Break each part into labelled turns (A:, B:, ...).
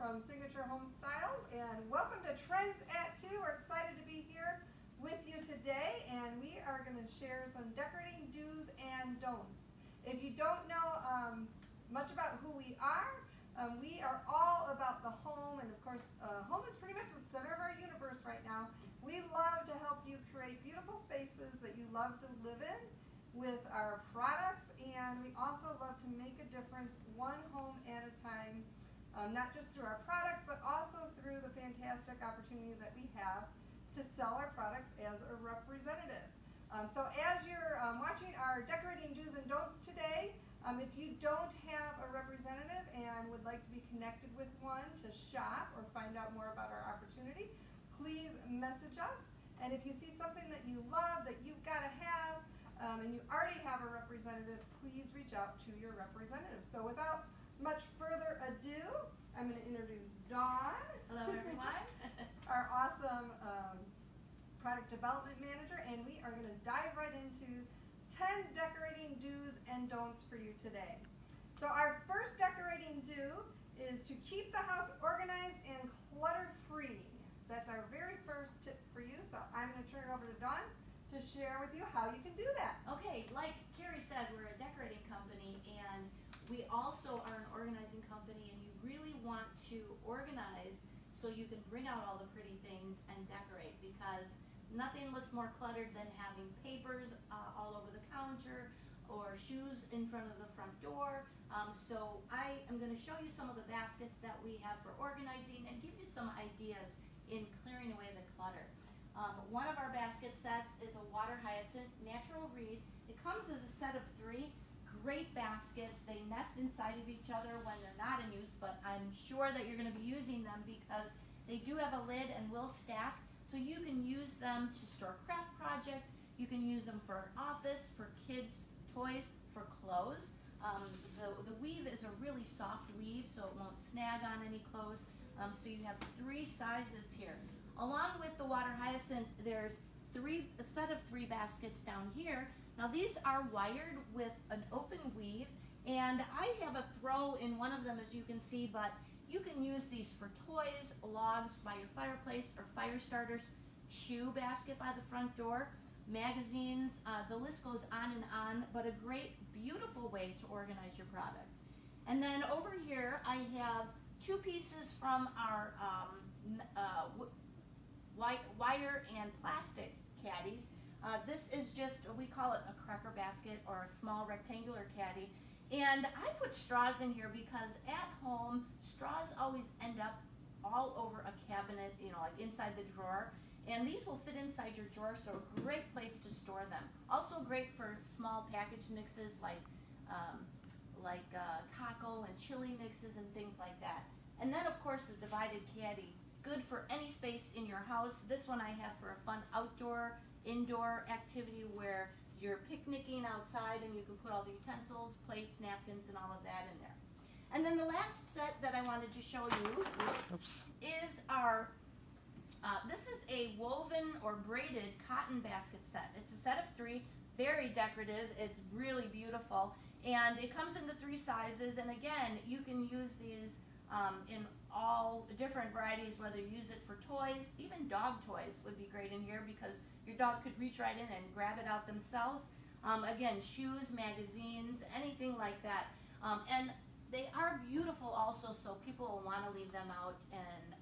A: from Signature Home Styles, and welcome to Trends at 2. We're excited to be here with you today, and we are going to share some decorating do's and don'ts. If you don't know much about who we are all about the home, and of course, home is pretty much the center of our universe right now. We love to help you create beautiful spaces that you love to live in with our products, and we also love to make a difference one home at a time, not just through our products, but also through the fantastic opportunity that we have to sell our products as a representative. So as you're watching our decorating do's and don'ts today, if you don't have a representative and would like to be connected with one to shop or find out more about our opportunity, please message us. And if you see something that you love, that you've got to have, and you already have a representative, please reach out to your representative. So without much further ado, I'm going to introduce Dawn.
B: Hello, everyone.
A: Our awesome product development manager, and we are going to dive right into 10 decorating do's and don'ts for you today. So our first decorating do is to keep the house organized and clutter-free. That's our very first tip for you. So I'm going to turn it over to Dawn to share with you how you can do that.
B: Okay, like Carrie said, we're a decorating company, and we also are an organizing company, and you really want to organize so you can bring out all the pretty things and decorate, because nothing looks more cluttered than having papers all over the counter or shoes in front of the front door. So I am going to show you some of the baskets that we have for organizing and give you some ideas in clearing away the clutter. One of our basket sets is a water hyacinth natural reed. It comes as a set of 3 great baskets. They nest inside of each other when they're not in use, but I'm sure that you're going to be using them because they do have a lid and will stack. So you can use them to store craft projects. You can use them for an office, for kids' toys, for clothes. The weave is a really soft weave, so it won't snag on any clothes. So you have 3 sizes here. Along with the water hyacinth, there's a set of 3 baskets down here. Now these are wired with an open weave, and I have a throw in one of them, as you can see, but you can use these for toys, logs by your fireplace, or fire starters, shoe basket by the front door, magazines, the list goes on, but a great, beautiful way to organize your products. And then over here, I have 2 pieces from our wire and plastic caddies. This is just, we call it a cracker basket or a small rectangular caddy. And I put straws in here because at home, straws always end up all over a cabinet, like inside the drawer. And these will fit inside your drawer, so a great place to store them. Also great for small package mixes like taco and chili mixes and things like that. And then, of course, the divided caddy. Good for any space in your house. This one I have for a fun outdoor, indoor activity where you're picnicking outside and you can put all the utensils, plates, napkins, and all of that in there. And then the last set that I wanted to show you is our, this is a woven or braided cotton basket set. It's a set of 3, very decorative. It's really beautiful. And it comes in the 3 sizes. And again, you can use these in all different varieties, whether you use it for toys, even dog toys would be great in here because your dog could reach right in and grab it out themselves. Again, shoes, magazines, anything like that. And they are beautiful also, so people will want to leave them out and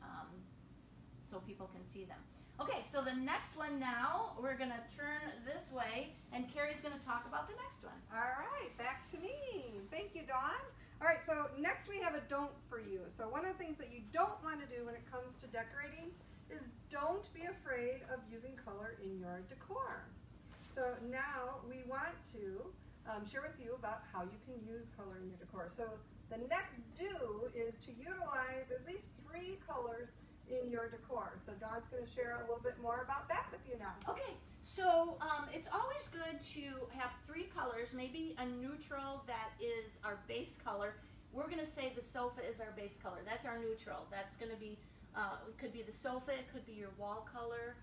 B: so people can see them. Okay, so the next one now, we're going to turn this way, and Carrie's going to talk about the next one.
A: All right, back to me. Thank you, Dawn. All right, so next we have a don't for you. So one of the things that you don't want to do when it comes to decorating is don't be afraid of using color in your decor. So now we want to share with you about how you can use color in your decor. So the next do is to utilize at least 3 colors in your decor. So Dawn's going to share a little bit more about that with you now.
B: Okay, so it's always good to have 3 colors, maybe a neutral that is our base color. We're going to say the sofa is our base color. That's our neutral. That's going to be, it could be the sofa, it could be your wall color.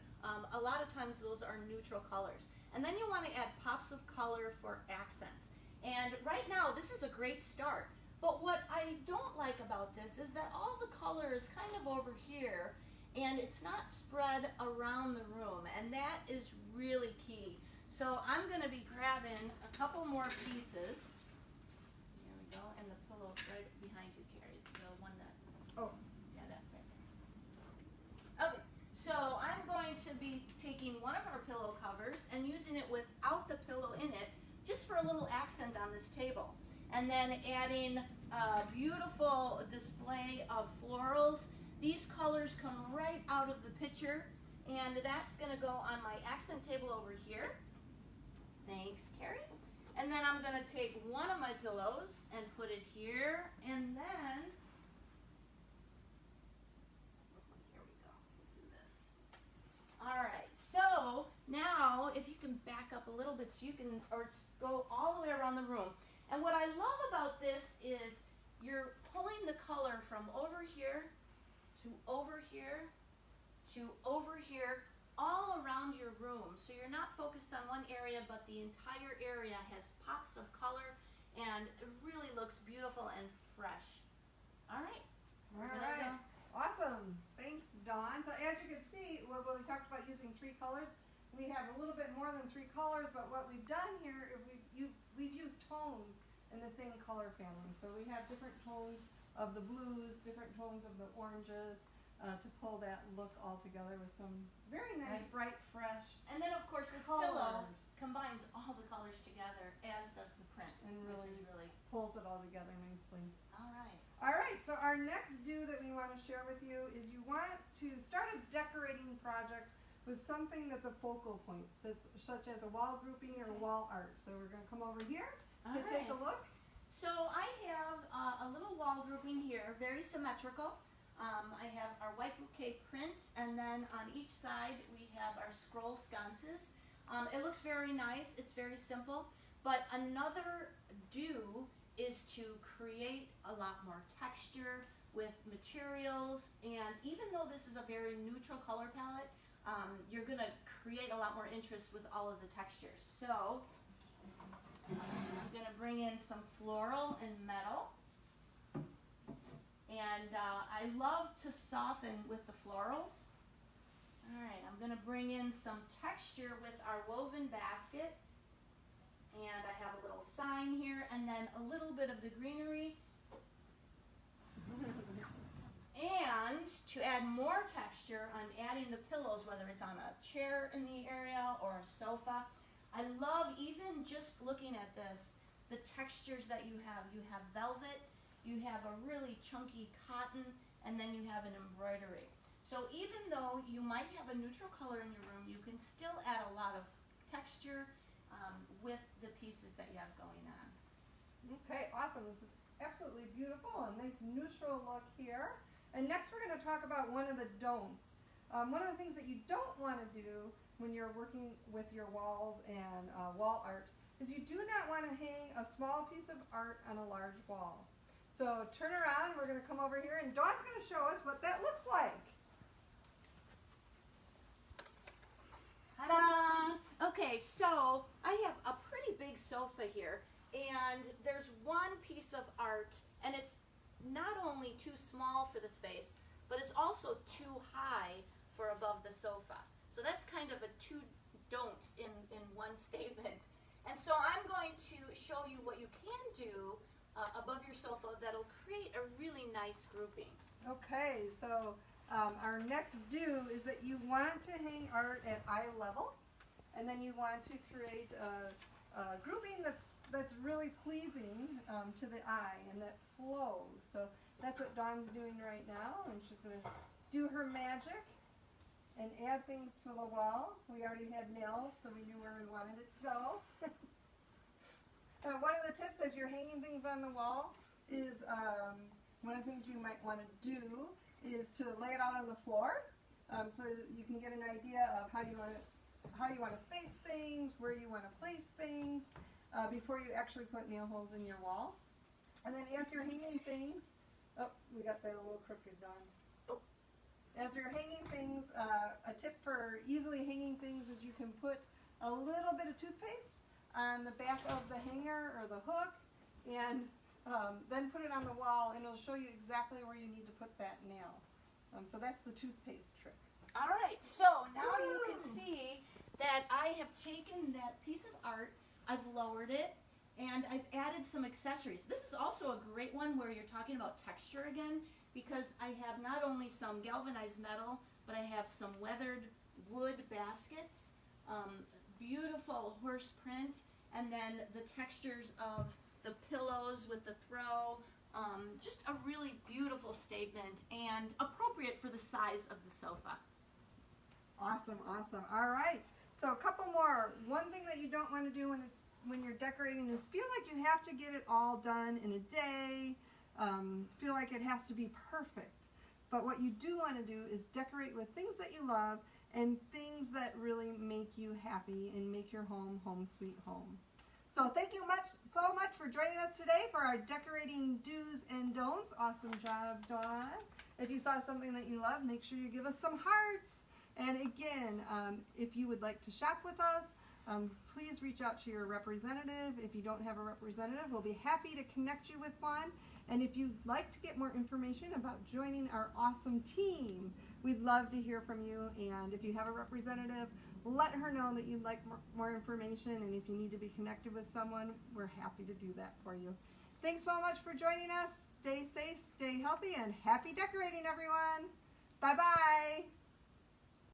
B: A lot of times those are neutral colors. And then you want to add pops of color for accents. And right now, this is a great start. But what I I don't like about this is that all the color is kind of over here and it's not spread around the room, and that is really key. So I'm going to be grabbing a couple more pieces. There we go, and the pillow right behind you, Carrie, the one that,
A: Oh,
B: yeah, that's right there. Okay, so I'm going to be taking one of our pillow covers and using it without the pillow in it, just for a little accent on this table. And then adding a beautiful display of florals. These colors come right out of the picture, and that's going to go on my accent table over here. Thanks, Carrie. And then I'm going to take one of my pillows and put it here, and then here we go. Do this. All right. So now, if you can back up a little bit, so you can, or go all the way around the room. And what I love about this is you're pulling the color from over here to over here to over here, all around your room. So you're not focused on one area, but the entire area has pops of color, and it really looks beautiful and fresh. All right.
A: all right. Awesome. Thanks, Dawn. So as you can see, when we talked about using 3 colors, we have a little bit more than 3 colors, but what we've done here is we've used tones in the same color family. So we have different tones of the blues, different tones of the oranges, to pull that look all together with some very nice, bright, fresh
B: And then, of course, this
A: colors.
B: pillow combines all the colors together, as does the print,
A: And
B: which
A: really
B: is really,
A: pulls it all together nicely.
B: all right.
A: All right, so our next do that we want to share with you is you want to start a decorating project with something that's a focal point, such as a wall grouping or
B: Okay.
A: wall art. So we're going to come over here
B: All
A: to take a
B: right.
A: look.
B: So I have a little wall grouping here, very symmetrical. I have our white bouquet print, and then on each side we have our scroll sconces. It looks very nice, it's very simple, but another do is to create a lot more texture with materials, and even though this is a very neutral color palette, you're going to create a lot more interest with all of the textures. So I'm going to bring in some floral and metal. And I love to soften with the florals. All right, I'm going to bring in some texture with our woven basket. And I have a little sign here, and then a little bit of the greenery. And to add more texture, I'm adding the pillows, whether it's on a chair in the area or a sofa. I love, even just looking at this, the textures that you have. You have velvet, you have a really chunky cotton, and then you have an embroidery. So even though you might have a neutral color in your room, you can still add a lot of texture with the pieces that you have going on.
A: Okay, awesome. This is absolutely beautiful. A nice neutral look here. And next we're going to talk about one of the don'ts. One of the things that you don't want to do when you're working with your walls and wall art is you do not want to hang a small piece of art on a large wall. So turn around, we're going to come over here, and Dawn's going to show us what that looks like.
B: Ta-da! Okay, so I have a pretty big sofa here, and there's one piece of art, and it's not only too small for the space, but it's also too high for above the sofa. So that's kind of a two don'ts in one statement. And so I'm going to show you what you can do above your sofa that'll create a really nice grouping.
A: Okay, so our next do is that you want to hang art at eye level, and then you want to create a grouping that's really pleasing to the eye and that flows. So that's what Dawn's doing right now, and she's going to do her magic and add things to the wall. We already had nails, so we knew where we wanted it to go. One of the tips as you're hanging things on the wall is one of the things you might want to do is to lay it out on the floor, so you can get an idea of how you want to space things, where you want to place things, before you actually put nail holes in your wall. And then as you're hanging things, oh, we got that a little crooked, Dawn. Oh. As you're hanging things, a tip for easily hanging things is you can put a little bit of toothpaste on the back of the hanger or the hook, and then put it on the wall and it'll show you exactly where you need to put that nail. So that's the toothpaste trick.
B: All right, so now you can
A: Woo!
B: see that I have taken that piece of art, I've lowered it, and I've added some accessories. This is also a great one where you're talking about texture again, because I have not only some galvanized metal, but I have some weathered wood baskets, beautiful horse print, and then the textures of the pillows with the throw. Just a really beautiful statement and appropriate for the size of the sofa.
A: Awesome, awesome. All right. So a couple more. One thing that you don't want to do when you're decorating is feel like you have to get it all done in a day. Feel like it has to be perfect. But what you do want to do is decorate with things that you love and things that really make you happy and make your home home sweet home. So thank you so much for joining us today for our decorating do's and don'ts. Awesome job, Dawn. If you saw something that you love, make sure you give us some hearts. And again, if you would like to shop with us, please reach out to your representative. If you don't have a representative, we'll be happy to connect you with one. And if you'd like to get more information about joining our awesome team, we'd love to hear from you. And if you have a representative, let her know that you'd like more information. And if you need to be connected with someone, we're happy to do that for you. Thanks so much for joining us. Stay safe, stay healthy, and happy decorating, everyone. Bye-bye.